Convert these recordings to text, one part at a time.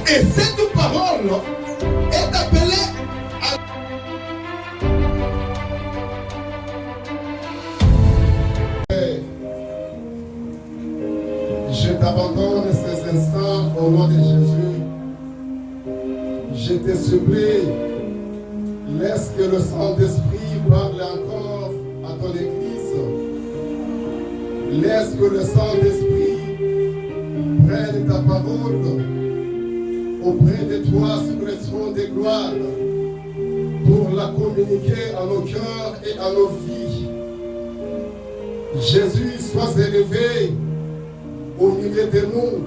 Et cette parole est appelée à... Je t'abandonne ces instants au nom de Jésus. Je te supplie, laisse que le Saint-Esprit parle encore à ton Église. Laisse que le Saint-Esprit prenne ta parole auprès de toi sous le trône de gloire pour la communiquer à nos cœurs et à nos vies. Jésus, sois élevé au milieu de nous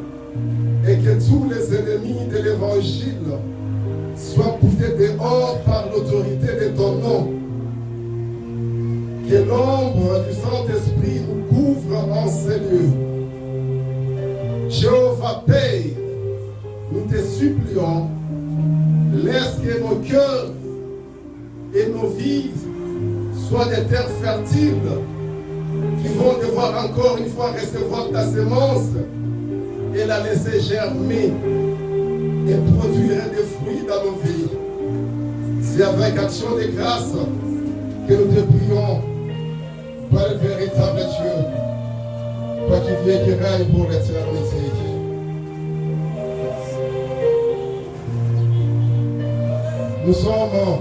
et que tous les ennemis de l'Évangile soient poussés dehors par l'autorité de ton nom. Que l'ombre du Saint-Esprit nous couvre en ces lieux. Jéhovah Père, nous te supplions, laisse que nos cœurs et nos vies soient des terres fertiles qui vont devoir encore une fois recevoir ta semence et la laisser germer et produire des fruits dans nos vies. C'est avec action de grâce que nous te prions, toi le véritable Dieu, toi qui viens qui règne pour l'éternité. Nous sommes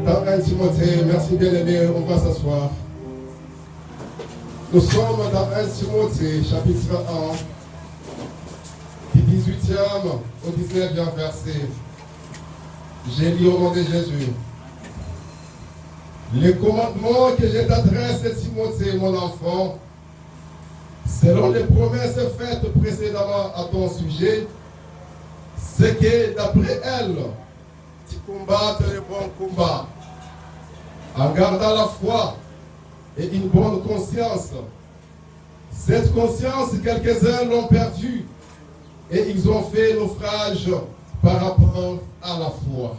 dans 1 Timothée, merci bien aimé, on va s'asseoir. Nous sommes dans 1 Timothée, chapitre 1, du 18e au 19e verset. J'ai lu au nom de Jésus. Les commandements que je t'adresse, Timothée, mon enfant, selon les promesses faites précédemment à ton sujet, c'est que d'après elles, tu combattes le bon combat, en gardant la foi et une bonne conscience. Cette conscience, quelques-uns l'ont perdue et ils ont fait naufrage par rapport à la foi.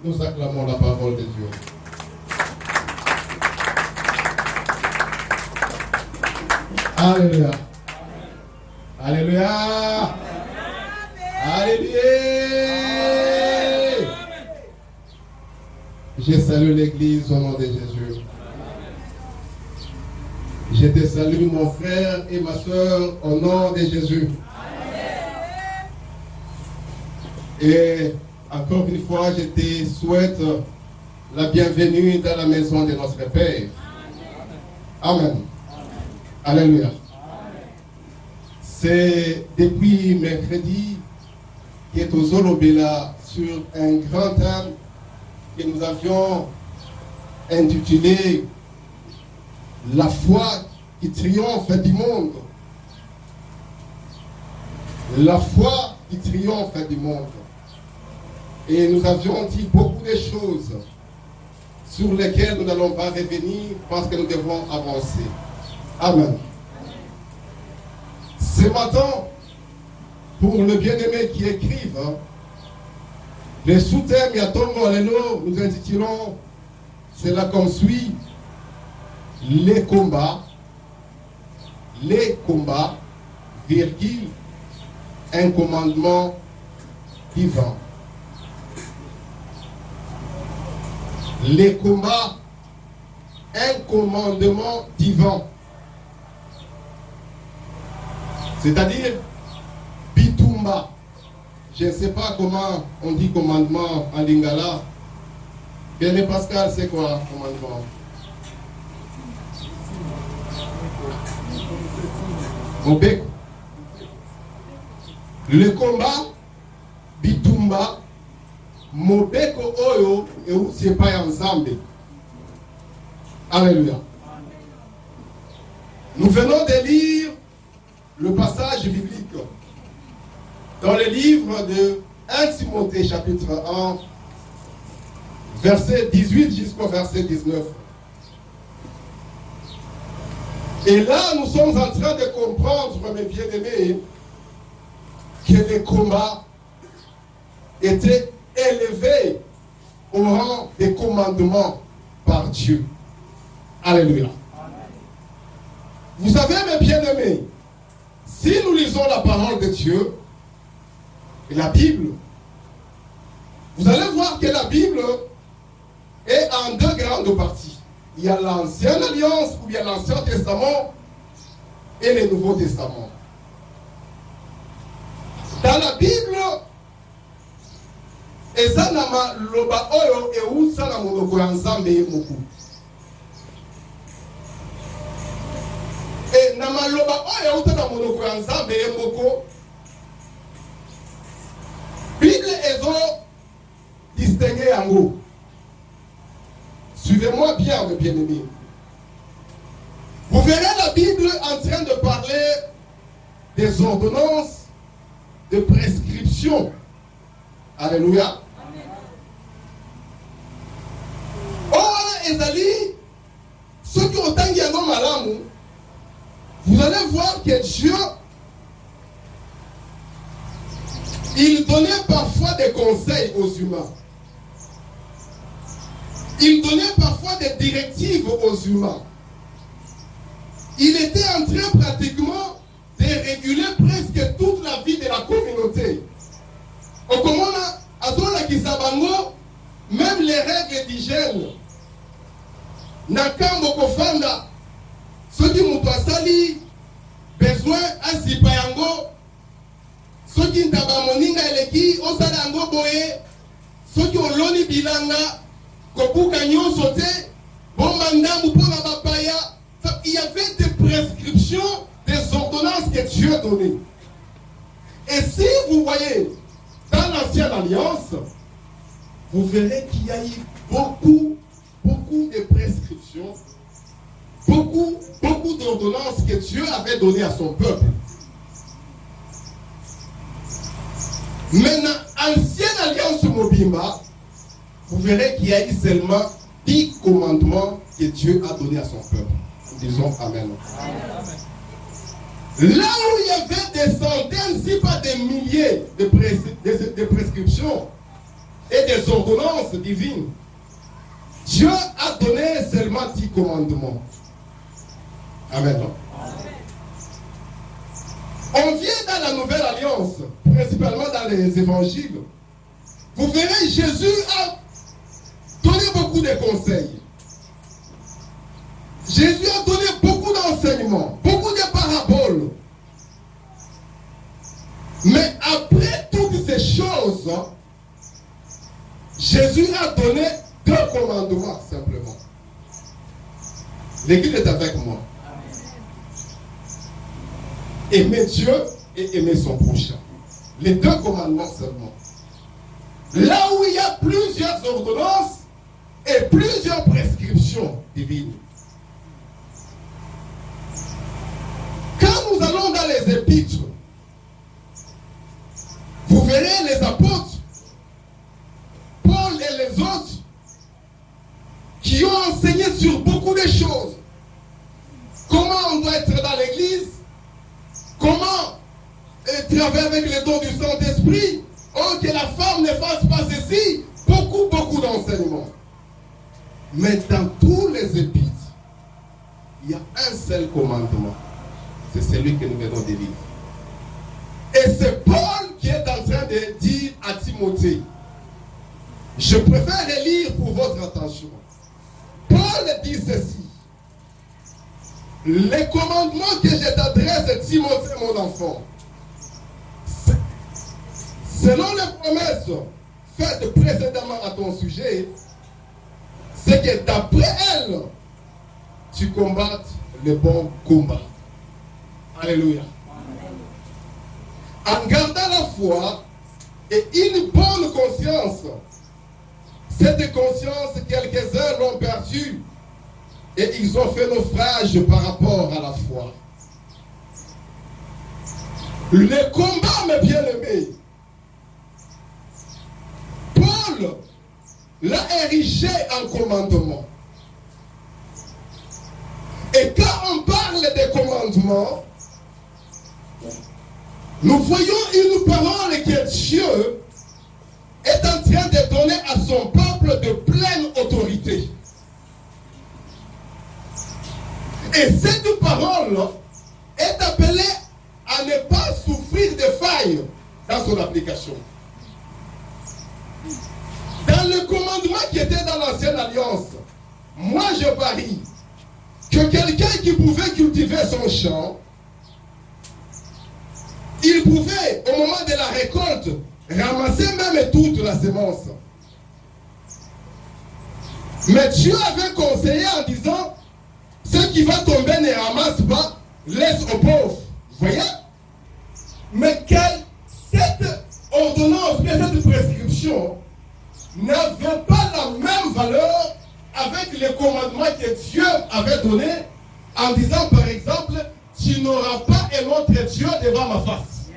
Nous acclamons la parole de Dieu. Alléluia. Alléluia. Alléluia. Je salue l'Église au nom de Jésus. Je te salue mon frère et ma soeur au nom de Jésus. Et encore une fois, je te souhaite la bienvenue dans la maison de notre Père. Amen. Alléluia. C'est depuis mercredi qui est au Zolobela sur un grand thème que nous avions intitulé La foi qui triomphe du monde. La foi qui triomphe du monde. Et nous avions dit beaucoup de choses sur lesquelles nous n'allons pas revenir parce que nous devons avancer. Amen. Ce matin, pour le bien-aimé qui écrive, le sous-thème Yatongo Aleno, nous intitulons cela comme suit: les combats, virgule, un commandement divin. Les combats, un commandement divin. C'est-à-dire, bitumba. Je ne sais pas comment on dit commandement en lingala. Bien Pascal, c'est quoi commandement? Mobeko. Le combat, bitumba, mobeko oyo et où c'est pas ensemble. Alléluia. Nous venons de lire le passage biblique dans le livre de 1 Timothée chapitre 1, verset 18 jusqu'au verset 19. Et là, nous sommes en train de comprendre, mes bien-aimés, que les combats étaient élevés au rang des commandements par Dieu. Alléluia. Vous savez, mes bien-aimés, si nous lisons la parole de Dieu, la Bible, vous allez voir que la Bible est en deux grandes parties. Il y a l'Ancienne Alliance, ou bien l'Ancien Testament, et le Nouveau Testament. Dans la Bible, eza na maloba oyo eusa na monoko ya Nzambe ye moko. Et na maloba oyo eusa na monoko ya Nzambe ye moko, Bible ezo distinguer yango. Suivez-moi bien, mes bien-aimés. Vous verrez la Bible en train de parler des ordonnances, de prescriptions. Alléluia. Or, Ezali, ceux qui ont tangué à nos malamu, vous allez voir que Dieu, il donnait parfois des conseils aux humains. Il donnait parfois des directives aux humains. Il était en train pratiquement de réguler presque toute la vie de la communauté. Au comment même les règles d'hygiène. Nakambo kofanda, ceux qui m'ont sali, besoin à Zipayango, ceux qui n'ont moninga eleki, osalango boye, ceux qui ont loni bilanga, kopuka nyon sauté, bombanda mupona bapaya. Il y avait des prescriptions, des ordonnances que Dieu a données. Et si vous voyez dans l'Ancienne Alliance, vous verrez qu'il y a eu beaucoup de prescriptions, beaucoup d'ordonnances que Dieu avait données à son peuple. Maintenant, Ancienne Alliance Mobimba, vous verrez qu'il y a eu seulement 10 commandements que Dieu a donnés à son peuple. Disons Amen. Là où il y avait des centaines, si pas des milliers de prescriptions et des ordonnances divines, Dieu a donné seulement 10 commandements. Amen. On vient dans la Nouvelle Alliance, principalement dans les évangiles. Vous verrez, Jésus a donné beaucoup de conseils. Jésus a donné beaucoup d'enseignements, beaucoup de paraboles. Mais après toutes ces choses, Jésus a donné 2 commandements simplement. L'Église est avec moi. Aimer Dieu et aimer son prochain. Les 2 commandements seulement. Là où il y a plusieurs ordonnances et plusieurs prescriptions divines. Quand nous allons dans les épîtres, vous verrez les apôtres, Paul et les autres, qui ont enseigné sur beaucoup de choses. Comment on doit être dans l'église, comment travailler avec les dons du Saint-Esprit, oh, que la femme ne fasse pas ceci, beaucoup d'enseignements. Mais dans tous les épîtres, il y a un seul commandement. C'est celui que nous venons de lire. Et c'est Paul qui est en train de dire à Timothée. Je préfère le lire pour votre attention. Paul dit ceci. Les commandements que je t'adresse, Timothée, mon enfant, selon les promesses faites précédemment à ton sujet, c'est que d'après elles, tu combattes le bon combat. Alléluia. En gardant la foi et une bonne conscience, cette conscience, quelques-uns l'ont perdue et ils ont fait naufrage par rapport à la foi. Le combat, mes bien-aimés, Paul l'a érigé en commandement. Et quand on parle des commandements, nous voyons une parole que Dieu est en train de donner à son peuple de pleine autorité. Et cette parole est appelée à ne pas souffrir de failles dans son application. Dans le commandement qui était dans l'ancienne alliance, moi je parie que quelqu'un qui pouvait cultiver son champ, il pouvait, au moment de la récolte, ramasser même toute la semence. Mais Dieu avait conseillé en disant, ce qui va tomber ne ramasse pas, laisse aux pauvres. Vous voyez? Mais cette ordonnance, cette prescription, n'avait pas la même valeur avec les commandements que Dieu avait donnés en disant par exemple, tu n'auras pas un autre Dieu devant ma face.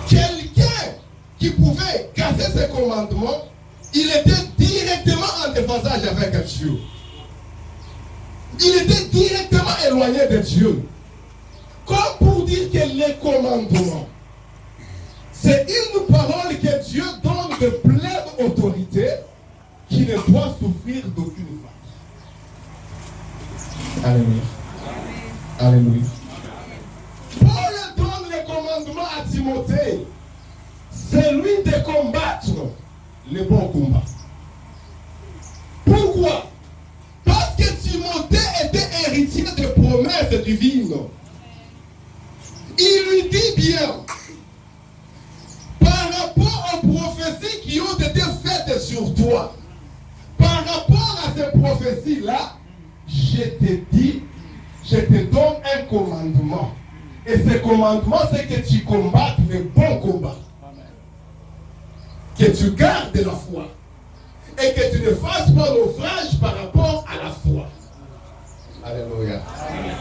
Quelqu'un qui pouvait casser ces commandements, il était directement en déphasage avec Dieu. Il était directement éloigné de Dieu. Comme pour dire que les commandements, c'est une parole que Dieu donne de pleine autorité qui ne doit souffrir d'aucune faille. Alléluia. Alléluia. Paul donne le commandement à Timothée. C'est lui de combattre le bon combat. Pourquoi? Parce que Timothée était héritier de promesses divines. Il lui dit bien, par rapport aux prophéties qui ont été faites sur toi, par rapport à ces prophéties-là, je te dis, je te donne un commandement. Et ce commandement, c'est que tu combattes le bon combat. Que tu gardes la foi. Et que tu ne fasses pas naufrage par rapport à la foi. Alléluia. Amen.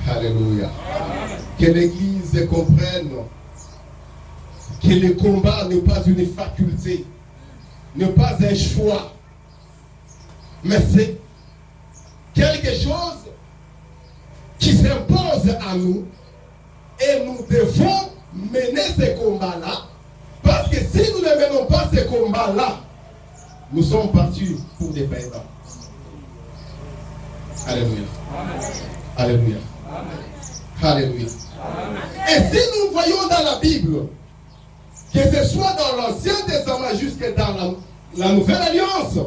Alléluia. Amen. Que l'Église comprenne que le combat n'est pas une faculté, n'est pas un choix, mais c'est quelque chose qui s'impose à nous et nous devons mener ce combat-là parce que si nous ne menons pas ce combat-là, nous sommes partis pour des perdants. Alléluia. Amen. Alléluia. Amen. Alléluia. Amen. Et si nous voyons dans la Bible, que ce soit dans l'Ancien Testament jusque dans la Nouvelle Alliance,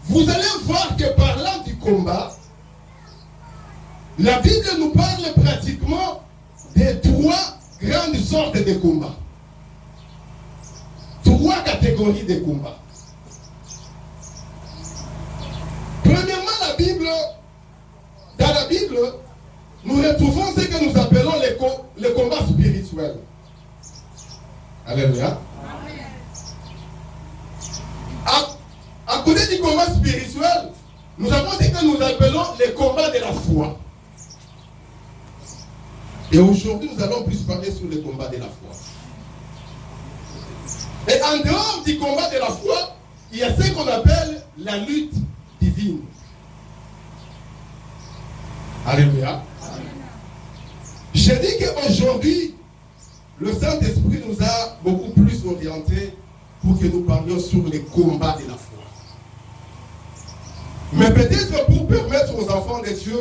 vous allez voir que parlant du combat, la Bible nous parle pratiquement de trois grandes sortes de combats. Trois catégories de combats. Premièrement, dans la Bible, nous retrouvons ce que nous appelons les combats spirituels. Alléluia. À côté du combat spirituel, nous avons ce que nous appelons les combats de la foi. Et aujourd'hui, nous allons plus parler sur les combats de la foi. Et en dehors du combat de la foi, il y a ce qu'on appelle la lutte divine. Alléluia. Je dis qu'aujourd'hui, le Saint-Esprit nous a beaucoup plus orientés pour que nous parlions sur les combats de la foi. Mais peut-être pour permettre aux enfants de Dieu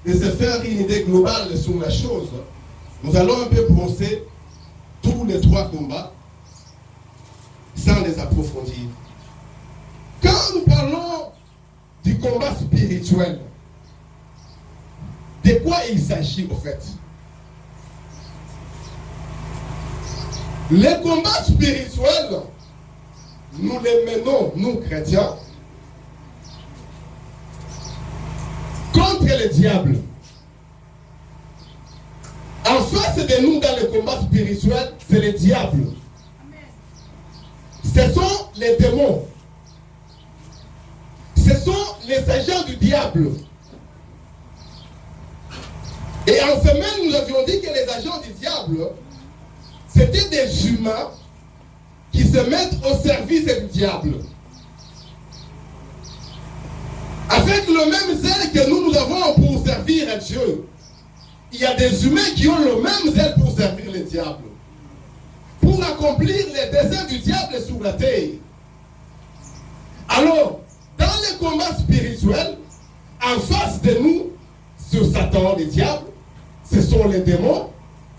de se faire une idée globale sur la chose, nous allons un peu brosser tous les trois combats sans les approfondir. Quand nous parlons du combat spirituel, de quoi il s'agit au fait? Les combats spirituels, nous les menons, nous chrétiens, contre le diable. En face de nous dans le combat spirituel, c'est le diable. Ce sont les démons. Ce sont les agents du diable. Et en semaine, nous avions dit que les agents du diable, c'était des humains qui se mettent au service du diable. Avec le même zèle que nous avons pour servir Dieu, il y a des humains qui ont le même zèle pour servir le diable, pour accomplir les desseins du diable sur la terre. Alors, dans les combats spirituels, en face de nous, sur Satan, le diable, ce sont les démons,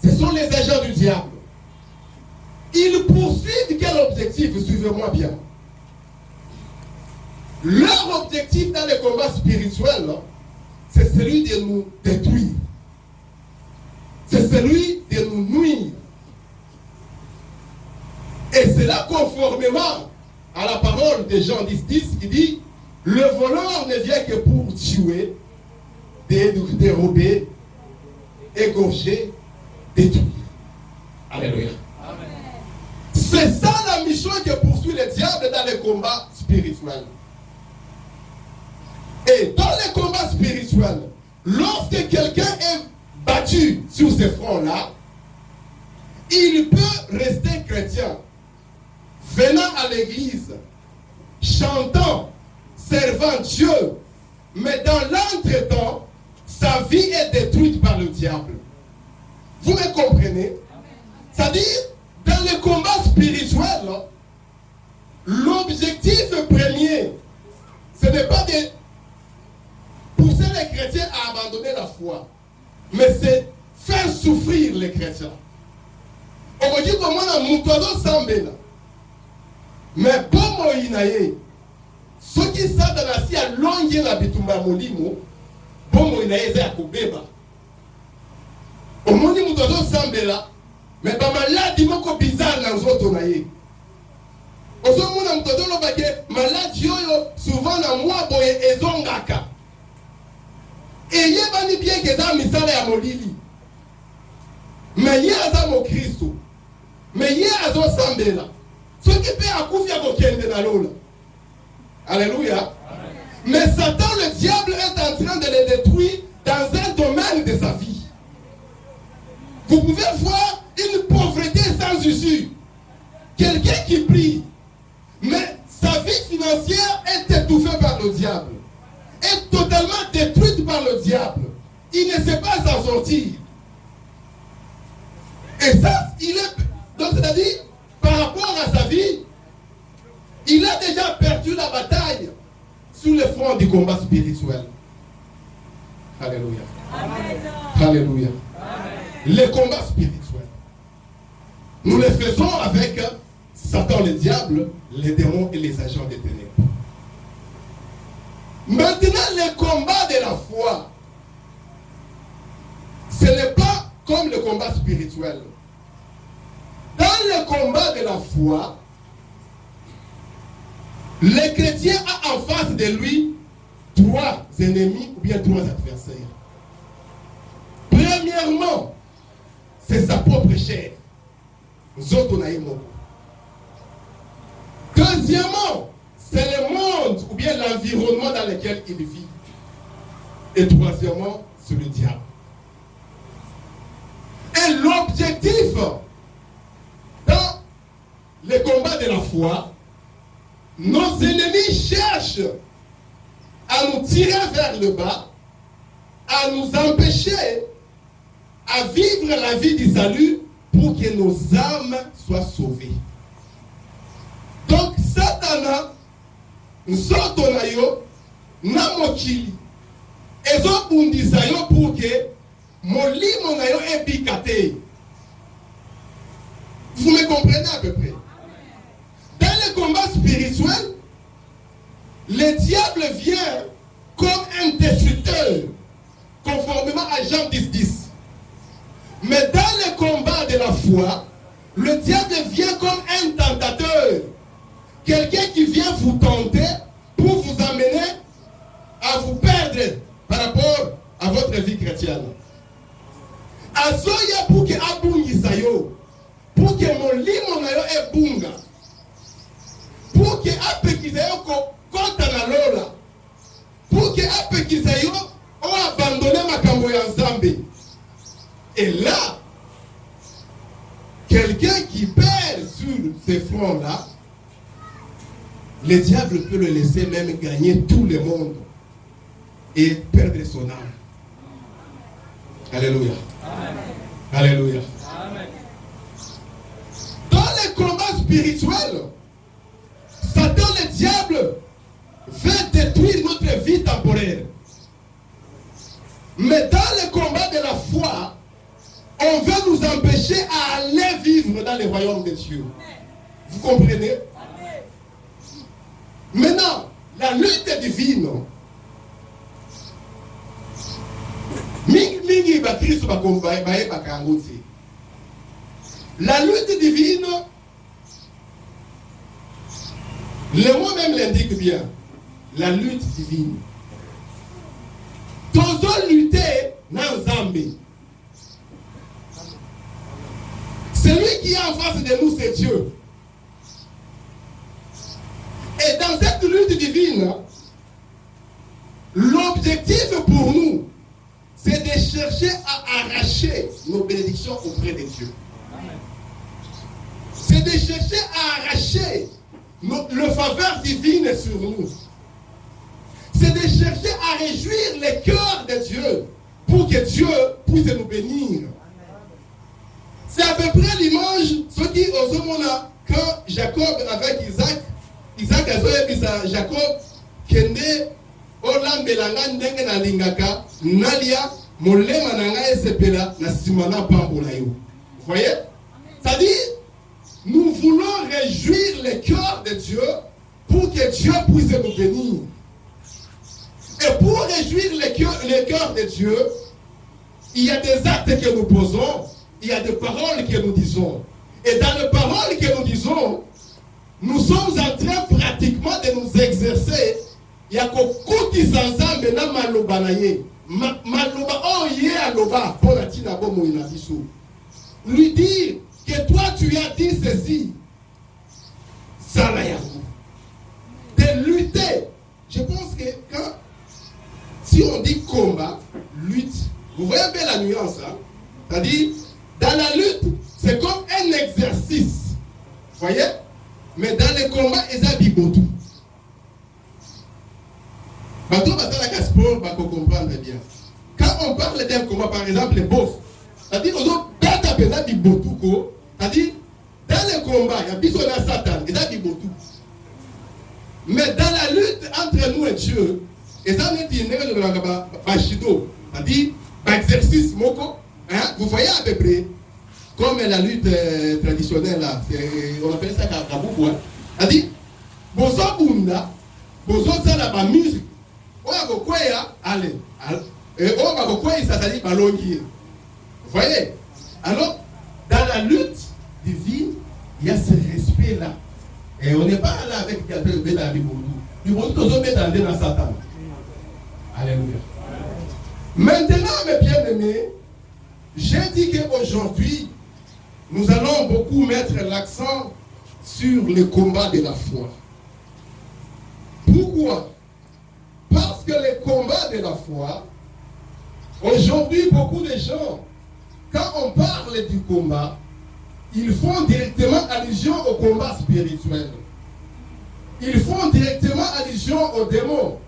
ce sont les agents du diable. Ils poursuivent quel objectif? objectif, suivez-moi bien. Leur objectif dans les combats spirituels, c'est celui de nous détruire. C'est celui de nous nuire. Et c'est là, conformément à la parole de Jean 10:10, qui dit, le voleur ne vient que pour tuer, dérober, égorger, détruire. Alléluia. C'est ça la mission que poursuit le diable dans les combats spirituels. Et dans les combats spirituels, lorsque quelqu'un est battu sur ces fronts-là, il peut rester chrétien, venant à l'église, chantant, servant Dieu, mais dans l'entretemps, sa vie est détruite par le diable. Vous me comprenez? C'est-à-dire, dans les combats spirituels, l'objectif premier, ce n'est pas de pousser les chrétiens à abandonner la foi, mais c'est faire souffrir les chrétiens. On dit comment on a moutado sambela. Mais pour moi, ceux qui sont dans la scie à longuer la bitumba molimo, pour moi, il y a un kobeba. Au monde où moutado sambela, mais pas malade, il m'a bizarre dans les autres naïe. Au sein où on moutado le baguette, malade, souvent dans moi, boye et zongaka. Et il y a bien que dans misale à molili. Mais il y a mon Christ. Mais il y a un sambela. Ce qui peut accoucher à Kende dans l'eau. Alléluia. Mais Satan, le diable, est en train de les détruire dans un domaine de sa vie. Vous pouvez voir une pauvreté sans issue. Quelqu'un qui prie, mais sa vie financière est étouffée par le diable. Est totalement détruite par le diable. Il ne sait pas s'en sortir. Et ça, il est... Donc, c'est-à-dire, par rapport à sa vie, il a déjà perdu la bataille sur le front du combat spirituel. Alléluia. Amen. Alléluia. Amen. Les combats spirituels, nous les faisons avec Satan, le diable, les démons et les agents des ténèbres. Maintenant, le combat de la foi, ce n'est pas comme le combat spirituel. Dans le combat de la foi, le chrétien a en face de lui trois ennemis ou bien trois adversaires. Premièrement, c'est sa propre chair. Deuxièmement, c'est le monde ou bien l'environnement dans lequel il vit. Et troisièmement, c'est le diable. Et l'objectif dans les combats de la foi, nos ennemis cherchent à nous tirer vers le bas, à nous empêcher à vivre la vie du salut pour que nos âmes soient sauvées. Donc, Satan, Nsotonayo, Namokili, Ezobundisayo pour que Molimo nayo ebikate. Vous me comprenez à peu près? Dans le combat spirituel, le diable vient comme un destructeur, conformément à Jean 10:10. Mais dans le combat de la foi, le diable vient comme un tentateur. Quelqu'un qui vient vous tenter pour vous amener à vous perdre par rapport à votre vie chrétienne. Azoya pour que abungisayo, pour que mon limo nayo e bunga, pour que apekisayo kota na lola, pour que apekisayo o abandonne makambo ya Nzambe. Et là, quelqu'un qui perd sur ces fronts-là, le diable peut le laisser même gagner tout le monde et perdre son âme. Alléluia. Amen. Alléluia. Amen. Dans les combats spirituels, Satan, le diable, veut détruire notre vie temporaire. Mais dans le combat de la foi, on veut nous empêcher à aller vivre dans le royaume de Dieu. Vous comprenez? Maintenant, la lutte divine, la lutte divine, le mot même l'indique bien. La lutte divine. Tous lutter dans Zambie. Celui qui est en face de nous, c'est Dieu. Et dans cette lutte divine, l'objectif pour nous, c'est de chercher à arracher nos bénédictions auprès de Dieu. C'est de chercher à arracher le faveur divine sur nous. C'est de chercher à réjouir les cœurs de Dieu pour que Dieu puisse nous bénir. C'est à peu près l'image, ce qui au Zomona, quand Jacob avec Isaac a dit à Jacob, Kende, Olam Belanga Ndenge na Lingaka, Nalia, Molema Nanga Esepela, na Simana Pambolayo. Vous voyez? C'est-à-dire, nous voulons réjouir les cœurs de Dieu pour que Dieu puisse nous bénir. Et pour réjouir les cœurs de Dieu, il y a des actes que nous posons, il y a des paroles que nous disons. Et dans les paroles que nous disons, nous sommes en train pratiquement de nous exercer. Il y a beaucoup ensemble na maloba na ye. Maloba oh ye aloba pour la tina bomo inabiso. Lui dire que toi tu as dit ceci. Ça la yaku. De lutter. Je pense que quand si on dit combat, lutte, vous voyez un peu la nuance, hein? C'est-à-dire, dans la lutte, c'est comme un exercice. Vous voyez? Mais dans les combats, ils ont dit beaucoup. Bateau, la sport, va comprendre bien. Quand on parle d'un combat, par exemple, les boss, c'est-à-dire, aux autres, c'est-à-dire, dans les combats, il y a besoin de Satan, il a dit beaucoup. Mais dans la lutte entre nous et Dieu, et ça me dit, c'est-à-dire, exercice moko, hein, vous voyez à peu près, comme la lutte traditionnelle, là, on appelle ça Kabuku, hein, c'est-à-dire, bozo bunda, bozo ça la musique, on a beaucoup, allez, et on a beaucoup, ça s'appelle balongier. Vous voyez? Alors, dans la lutte divine, il y a ce respect-là. Et on n'est pas là avec quelqu'un qui est dans la Bible. Il faut toujours mettre dans Satan. Alléluia. Maintenant, mes bien-aimés, j'ai dit qu'aujourd'hui, nous allons beaucoup mettre l'accent sur le combat de la foi. Pourquoi? Parce que le combat de la foi, aujourd'hui, beaucoup de gens, quand on parle du combat, ils font directement allusion au combat spirituel. Ils font directement allusion aux démons.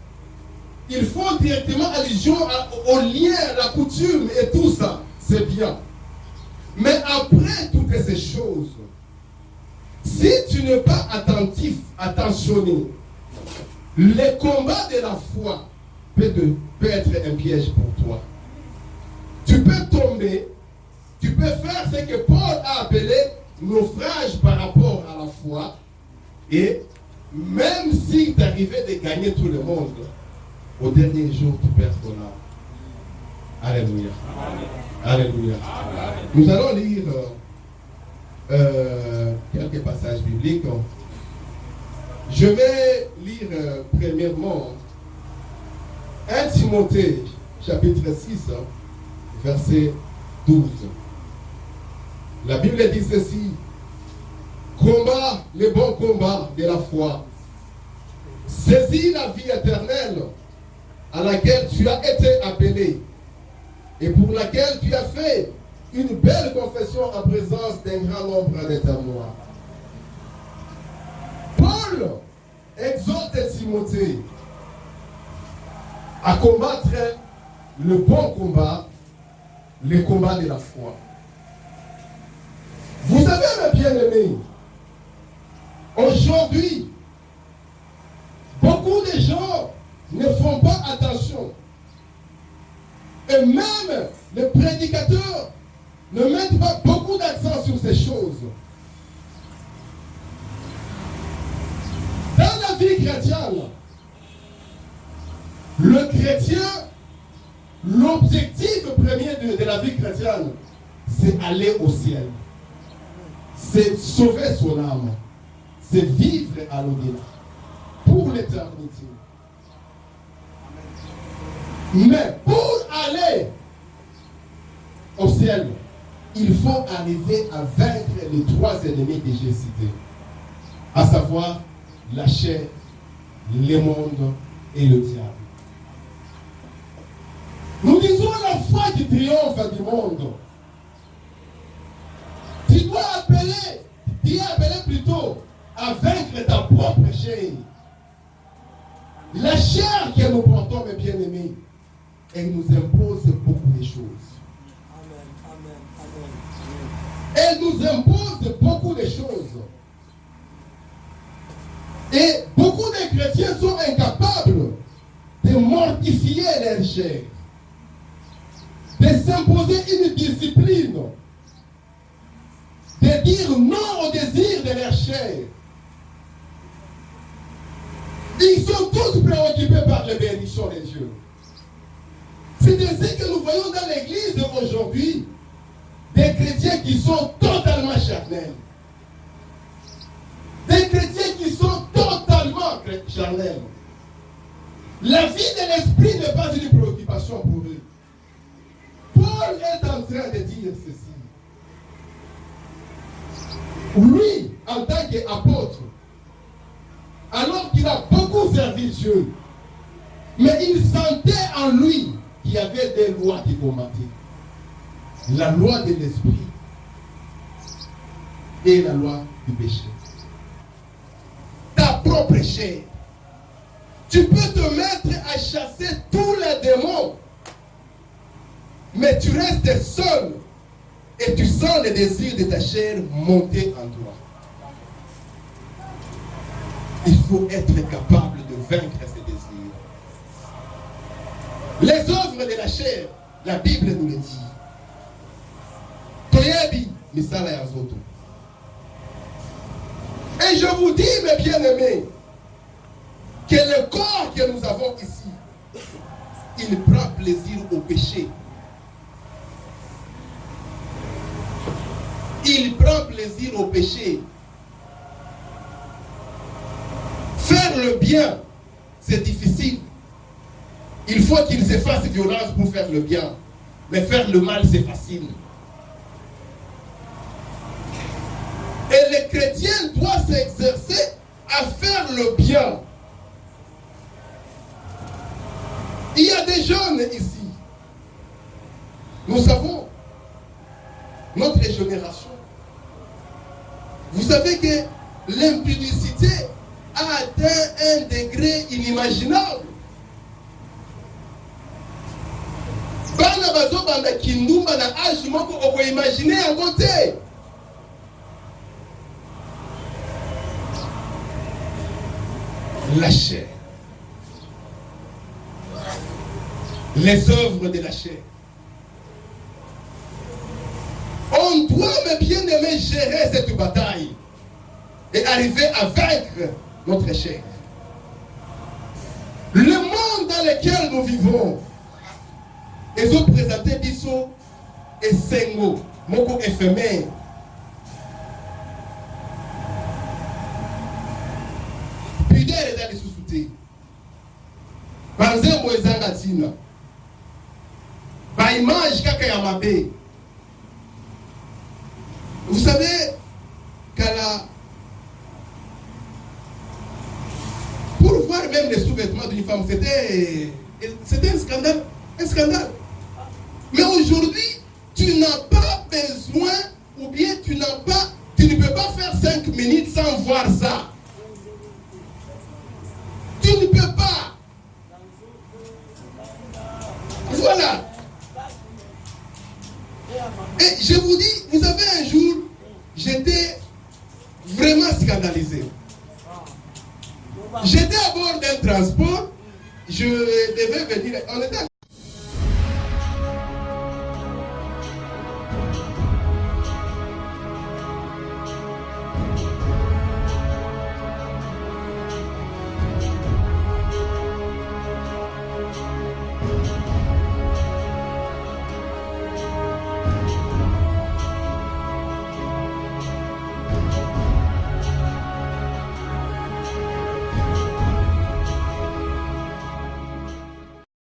Ils font directement allusion aux liens, à la coutume et tout ça. C'est bien. Mais après toutes ces choses, si tu n'es pas attentif, attentionné, le combat de la foi peut être un piège pour toi. Tu peux tomber, tu peux faire ce que Paul a appelé naufrage par rapport à la foi, et même s'il t'arrivait de gagner tout le monde, au dernier jour, tu perds ton âme. Alléluia. Amen. Alléluia. Amen. Nous allons lire quelques passages bibliques. Je vais lire premièrement 1 Timothée, chapitre 6, verset 12. La Bible dit ceci: combat le bon combat de la foi. Saisis la vie éternelle à laquelle tu as été appelé et pour laquelle tu as fait une belle confession en présence d'un grand nombre de témoins. Paul exhorte Timothée à combattre le bon combat, le combat de la foi. Vous savez, mes bien-aimés, aujourd'hui, beaucoup de gens ne font pas attention. Et même les prédicateurs ne mettent pas beaucoup d'accent sur ces choses. Dans la vie chrétienne, le chrétien, l'objectif premier de la vie chrétienne, c'est aller au ciel. C'est sauver son âme. C'est vivre à l'au-delà. Pour l'éternité. Mais pour aller au ciel, il faut arriver à vaincre les trois ennemis que j'ai cités. À savoir la chair, le monde et le diable. Nous disons la foi qui triomphe du monde. Tu es appelé plutôt à vaincre ta propre chair. La chair que nous portons, mes bien-aimés, elle nous impose beaucoup de choses. Elle nous impose beaucoup de choses. Et beaucoup de chrétiens sont incapables de mortifier leur chair, de s'imposer une discipline, de dire non au désir de leur chair. Ils sont tous préoccupés par les bénédictions des dieux. C'est ainsi que nous voyons dans l'église aujourd'hui des chrétiens qui sont totalement charnels. Des chrétiens qui sont totalement charnels. La vie de l'esprit n'est pas une préoccupation pour eux. Paul est en train de dire ceci. Lui, en tant qu'apôtre, alors qu'il a beaucoup servi Dieu, mais il sentait en lui qu'il y avait des lois qui combattaient. La loi de l'esprit et la loi du péché. Ta propre chair. Tu peux te mettre à chasser tous les démons, mais tu restes seul et tu sens le désir de ta chair monter en toi. Il faut être capable de vaincre ces désirs. Les œuvres de la chair, la Bible nous le dit. Et je vous dis, mes bien-aimés, que le corps que nous avons ici, il prend plaisir au péché. Il prend plaisir au péché. Faire le bien, c'est difficile. Il faut qu'il se fasse violence pour faire le bien. Mais faire le mal, c'est facile. Et les chrétiens doivent s'exercer à faire le bien. Il y a des jeunes ici. Nous savons, notre génération, vous savez que l'impudicité a atteint un degré inimaginable. Bana bazo banda kindumba na âge moko oko imaginer à côté. La chair. Les œuvres de la chair. On doit, mes bien-aimés, gérer cette bataille et arriver à vaincre notre chair. Le monde dans lequel nous vivons, ils ont présenté Bisso et Sengo, Moko éphémère. Pudeur est dans les sous-soutés. Par exemple, ils ont Latina. Par image, Kakayamabe. Vous savez, pour voir même les sous-vêtements d'une femme, c'était un scandale. Un scandale. Mais aujourd'hui, tu n'as pas besoin, ou bien tu ne peux pas faire 5 minutes sans voir ça. Tu ne peux pas. Voilà. Et je vous dis, vous savez, un jour, j'étais vraiment scandalisé. J'étais à bord d'un transport, je devais venir, on était